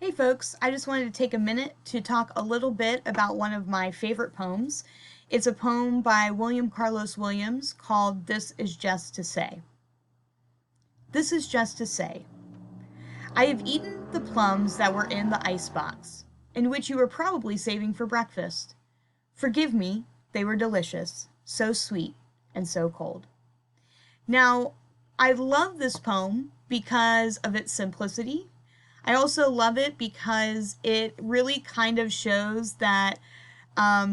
Hey folks, I just wanted to take a minute to talk a little bit about one of my favorite poems. It's a poem by William Carlos Williams called This Is Just to Say. This is just to say, I have eaten the plums that were in the icebox, and which you were probably saving for breakfast. Forgive me, they were delicious, so sweet and so cold. Now, I love this poem because of its simplicity. I also love it because it really kind of shows that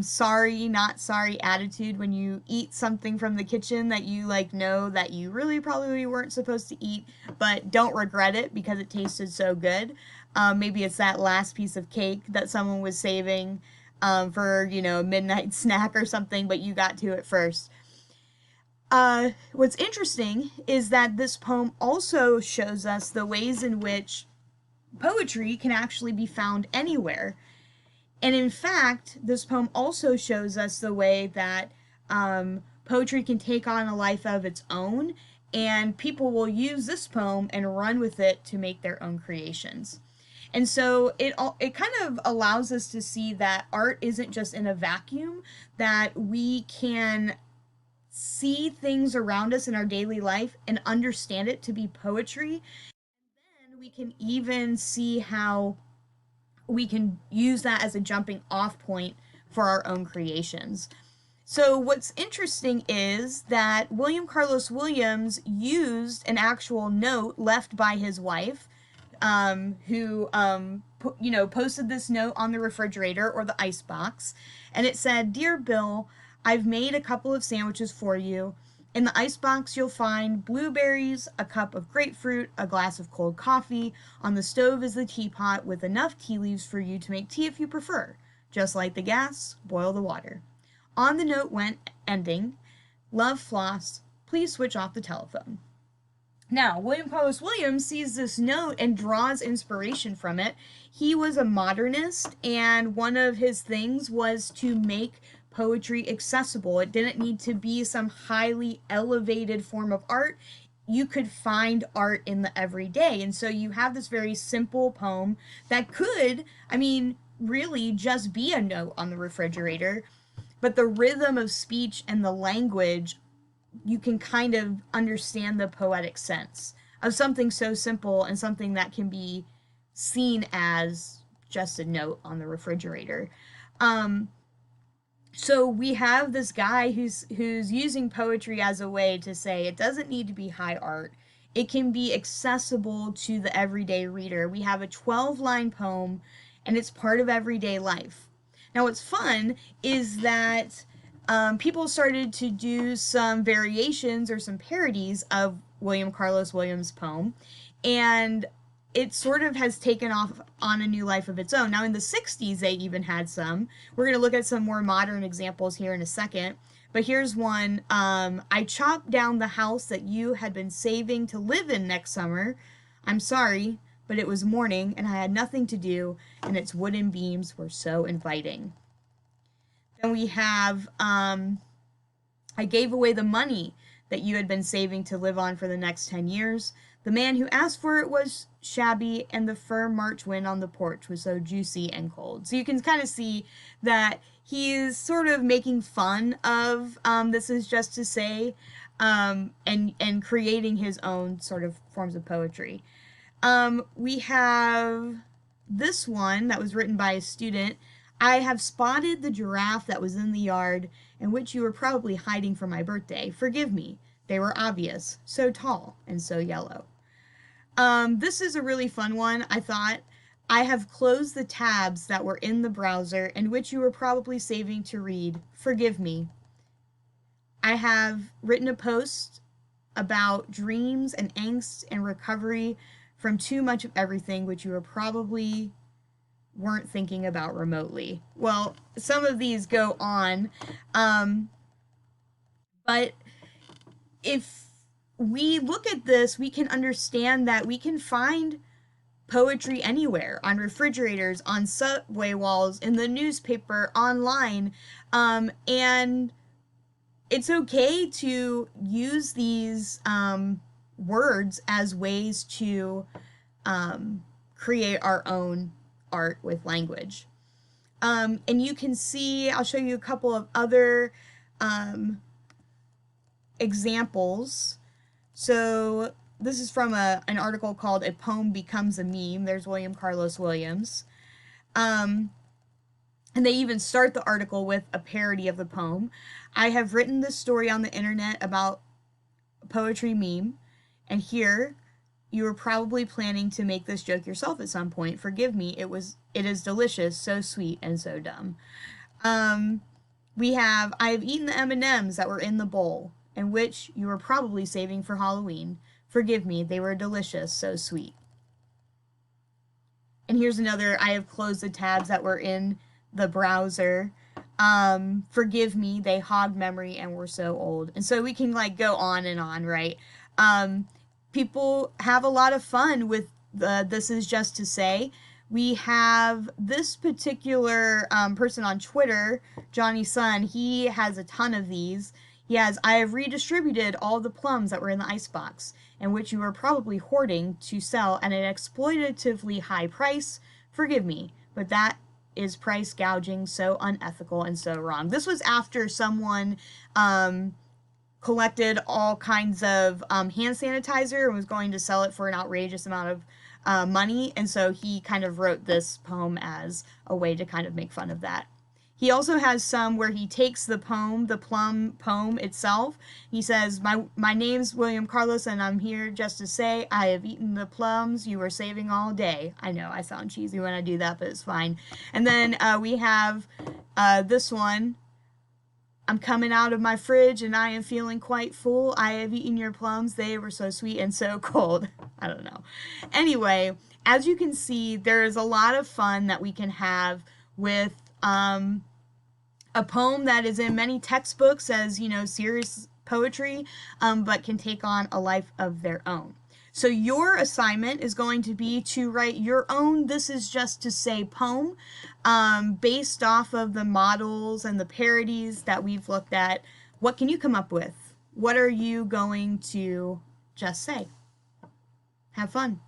sorry, not sorry attitude when you eat something from the kitchen that you know that you really probably weren't supposed to eat, but don't regret it because it tasted so good. Maybe it's that last piece of cake that someone was saving for, a midnight snack or something, but you got to it first. What's interesting is that this poem also shows us the ways in which poetry can actually be found anywhere. And in fact, this poem also shows us the way that poetry can take on a life of its own, and people will use this poem and run with it to make their own creations. And so it kind of allows us to see that art isn't just in a vacuum, that we can see things around us in our daily life and understand it to be poetry. And we can even see how we can use that as a jumping off point for our own creations. So, what's interesting is that William Carlos Williams used an actual note left by his wife, who, posted this note on the refrigerator or the ice box, and it said, "Dear Bill, I've made a couple of sandwiches for you. In the icebox, you'll find blueberries, a cup of grapefruit, a glass of cold coffee. On the stove is the teapot with enough tea leaves for you to make tea if you prefer. Just light the gas, boil the water." On the note went, ending, "Love, Floss. Please switch off the telephone." Now, William Carlos Williams sees this note and draws inspiration from it. He was a modernist, and one of his things was to make poetry accessible. It didn't need to be some highly elevated form of art. You could find art in the everyday. And so you have this very simple poem that could, really just be a note on the refrigerator, but the rhythm of speech and the language, you can kind of understand the poetic sense of something so simple and something that can be seen as just a note on the refrigerator. Um, so we have this guy who's using poetry as a way to say it doesn't need to be high art. It can be accessible to the everyday reader. We have a 12-line poem, and it's part of everyday life. Now, what's fun is that people started to do some variations or some parodies of William Carlos Williams' poem, and it sort of has taken off on a new life of its own. Now, in the 60s, they even had some. We're going to look at some more modern examples here in a second. But here's one. "I chopped down the house that you had been saving to live in next summer. I'm sorry, but it was morning and I had nothing to do, and its wooden beams were so inviting." Then we have "I gave away the money that you had been saving to live on for the next 10 years. The man who asked for it was shabby, and the firm March wind on the porch was so juicy and cold." So you can kind of see that he is sort of making fun of This Is Just to Say, and creating his own sort of forms of poetry. We have this one that was written by a student. "I have spotted the giraffe that was in the yard, and which you were probably hiding for my birthday. Forgive me. They were obvious, so tall and so yellow." This is a really fun one, I thought. "I have closed the tabs that were in the browser and which you were probably saving to read. Forgive me. I have written a post about dreams and angst and recovery from too much of everything which you were probably weren't thinking about remotely." Well, some of these go on, but if we look at this, we can understand that we can find poetry anywhere, on refrigerators, on subway walls, in the newspaper, online, and it's okay to use these words as ways to create our own art with language. And you can see, I'll show you a couple of other examples. So this is from an article called "A Poem Becomes a Meme." There's William Carlos Williams. And they even start the article with a parody of the poem. I have written this story on the internet about poetry meme, and here you were probably planning to make this joke yourself at some point. Forgive me, it is delicious, so sweet and so dumb. We have I have eaten the M&Ms that were in the bowl, and which you were probably saving for Halloween. Forgive me, they were delicious, so sweet. And here's another, I have closed the tabs that were in the browser. Forgive me, they hogged memory and were so old. And so we can like go on and on, right? People have a lot of fun with This Is Just to Say. We have this particular person on Twitter, Johnny Sun. He has a ton of these. He has, I have redistributed all the plums that were in the icebox, and which you were probably hoarding to sell at an exploitatively high price. Forgive me, but that is price gouging, so unethical and so wrong. This was after someone collected all kinds of hand sanitizer and was going to sell it for an outrageous amount of money, and so he kind of wrote this poem as a way to kind of make fun of that. He also has some where he takes the poem, the plum poem itself. He says, my name's William Carlos, and I'm here just to say I have eaten the plums you were saving all day. I know, I sound cheesy when I do that, but it's fine. And then we have this one. I'm coming out of my fridge, and I am feeling quite full. I have eaten your plums. They were so sweet and so cold. I don't know. Anyway, as you can see, there is a lot of fun that we can have with a poem that is in many textbooks as, you know, serious poetry, but can take on a life of their own. So your assignment is going to be to write your own This Is Just to Say poem based off of the models and the parodies that we've looked at. What can you come up with? What are you going to just say? Have fun.